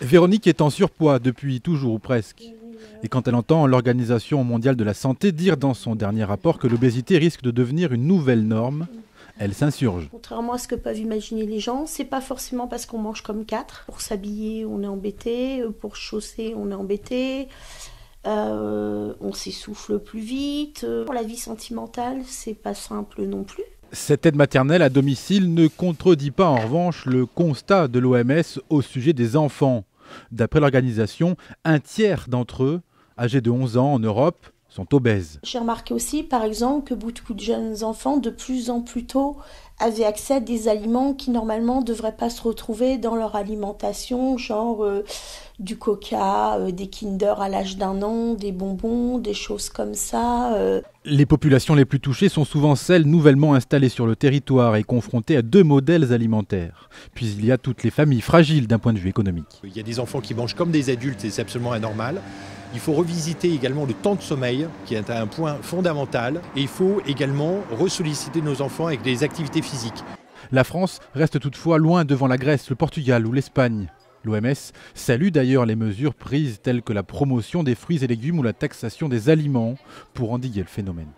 Véronique est en surpoids depuis toujours ou presque. Et quand elle entend l'Organisation mondiale de la santé dire dans son dernier rapport que l'obésité risque de devenir une nouvelle norme, elle s'insurge. Contrairement à ce que peuvent imaginer les gens, c'est pas forcément parce qu'on mange comme quatre. Pour s'habiller, on est embêté. Pour chausser, on est embêté. On s'essouffle plus vite. Pour la vie sentimentale, c'est pas simple non plus. Cette aide maternelle à domicile ne contredit pas en revanche le constat de l'OMS au sujet des enfants. D'après l'organisation, un tiers d'entre eux, âgés de 11 ans en Europe, sont obèses. J'ai remarqué aussi, par exemple, que beaucoup de jeunes enfants, de plus en plus tôt, avaient accès à des aliments qui, normalement, ne devraient pas se retrouver dans leur alimentation, genre du coca, des Kinder à l'âge d'1 an, des bonbons, des choses comme ça. Les populations les plus touchées sont souvent celles nouvellement installées sur le territoire et confrontées à 2 modèles alimentaires. Puis il y a toutes les familles fragiles d'un point de vue économique. Il y a des enfants qui mangent comme des adultes et c'est absolument anormal. Il faut revisiter également le temps de sommeil, qui est un point fondamental. Et il faut également ressolliciter nos enfants avec des activités physiques. La France reste toutefois loin devant la Grèce, le Portugal ou l'Espagne. L'OMS salue d'ailleurs les mesures prises telles que la promotion des fruits et légumes ou la taxation des aliments pour endiguer le phénomène.